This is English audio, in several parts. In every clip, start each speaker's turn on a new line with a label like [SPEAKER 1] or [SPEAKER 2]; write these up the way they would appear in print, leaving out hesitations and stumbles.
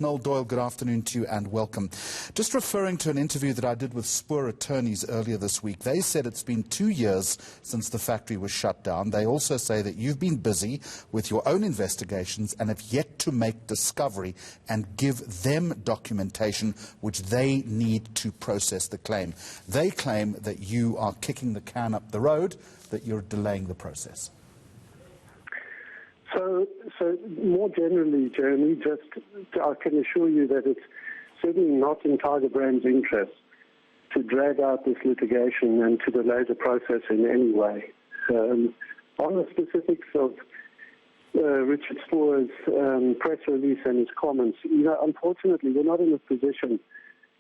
[SPEAKER 1] Noel Doyle, good afternoon to you and welcome. Just referring to an interview that I did with Spoor attorneys earlier this week, they said it's been 2 years since the factory was shut down. They also say that you've been busy with your own investigations and have yet to make discovery and give them documentation which they need to process the claim. They claim that you are kicking the can up the road, that you're delaying the process.
[SPEAKER 2] So more generally, Jeremy, I can assure you that it's certainly not in Tiger Brand's interest to drag out this litigation and to delay the process in any way. On the specifics of Richard Spoor's press release and his comments, unfortunately, we're not in a position,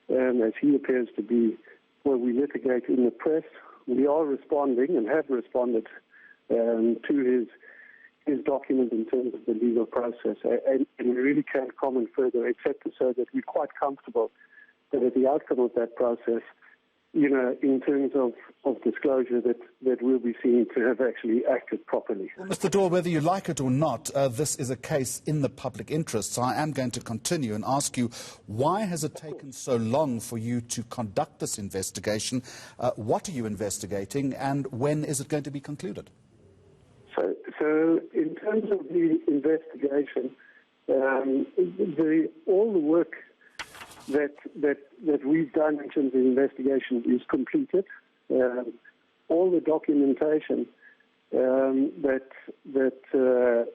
[SPEAKER 2] as he appears to be, where we litigate in the press. We are responding and have responded to his document in terms of the legal process, and we really can't comment further except to say that we're quite comfortable that at the outcome of that process, in terms of disclosure, that we'll be seen to have actually acted properly.
[SPEAKER 1] Well, Mr. Doyle, whether you like it or not, this is a case in the public interest, so I am going to continue and ask you, why has it taken so long for you to conduct this investigation? What are you investigating, and when is it going to be concluded?
[SPEAKER 2] So in terms of the investigation, all the work that we've done in terms of the investigation is completed. All the documentation that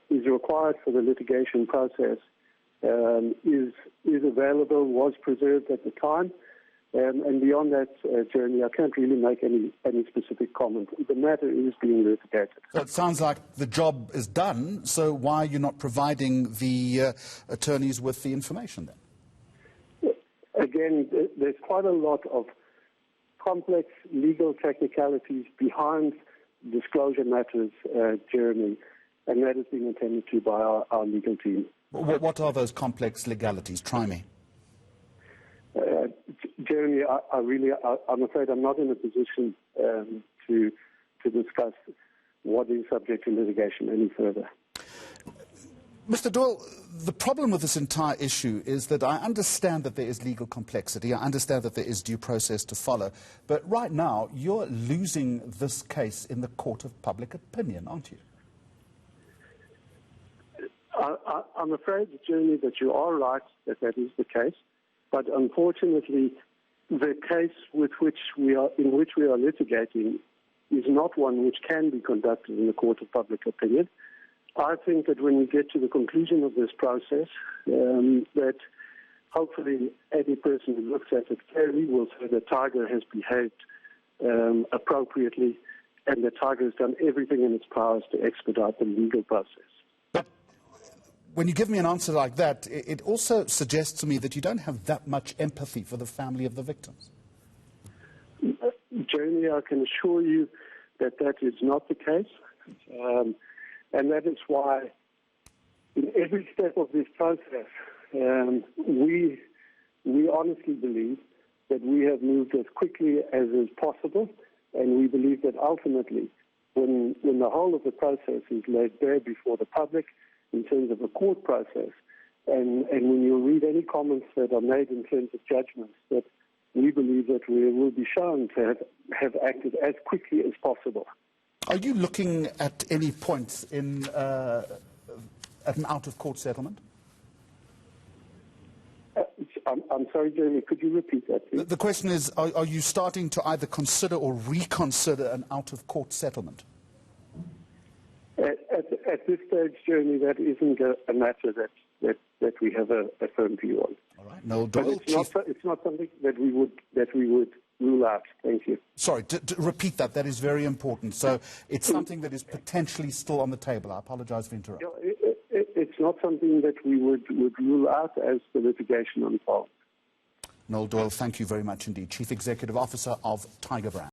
[SPEAKER 2] is required for the litigation process is available, was preserved at the time. And beyond that, Jeremy, I can't really make any specific comment. The matter is being litigated.
[SPEAKER 1] So it sounds like the job is done, so why are you not providing the attorneys with the information then?
[SPEAKER 2] Again, there's quite a lot of complex legal technicalities behind disclosure matters, Jeremy, and that has been attended to by our legal team.
[SPEAKER 1] What are those complex legalities? Try me.
[SPEAKER 2] Jeremy, I'm afraid I'm not in a position to discuss what is subject to litigation any further.
[SPEAKER 1] Mr. Doyle, the problem with this entire issue is that I understand that there is legal complexity, I understand that there is due process to follow, but right now you're losing this case in the court of public opinion, aren't you?
[SPEAKER 2] I'm afraid, Jeremy, that you are right, that is the case. But unfortunately, the case in which we are litigating is not one which can be conducted in the court of public opinion. I think that when we get to the conclusion of this process, that hopefully any person who looks at it fairly will say that Tiger has behaved appropriately and that Tiger has done everything in its powers to expedite the legal process.
[SPEAKER 1] When you give me an answer like that, it also suggests to me that you don't have that much empathy for the family of the victims.
[SPEAKER 2] Jeremy, I can assure you that is not the case. And that is why in every step of this process, we honestly believe that we have moved as quickly as is possible, and we believe that ultimately, when the whole of the process is laid bare before the public, in terms of a court process, and when you read any comments that are made in terms of judgments, that we believe that we will be shown to have acted as quickly as possible.
[SPEAKER 1] Are you looking at any points in at an out-of-court settlement?
[SPEAKER 2] I'm sorry, Jeremy, could you repeat that, please?
[SPEAKER 1] The question is, are you starting to either consider or reconsider an out-of-court settlement?
[SPEAKER 2] At this stage, Jeremy, that isn't a matter that we have a firm view on.
[SPEAKER 1] All right, Noel Doyle,
[SPEAKER 2] it's not something that we would rule out. Thank you.
[SPEAKER 1] Sorry, to repeat that. That is very important. So it's something that is potentially still on the table. I apologise for interrupting.
[SPEAKER 2] It's not something that we would rule out as the litigation unfolds.
[SPEAKER 1] Noel Doyle, thank you very much indeed. Chief Executive Officer of Tiger Brand.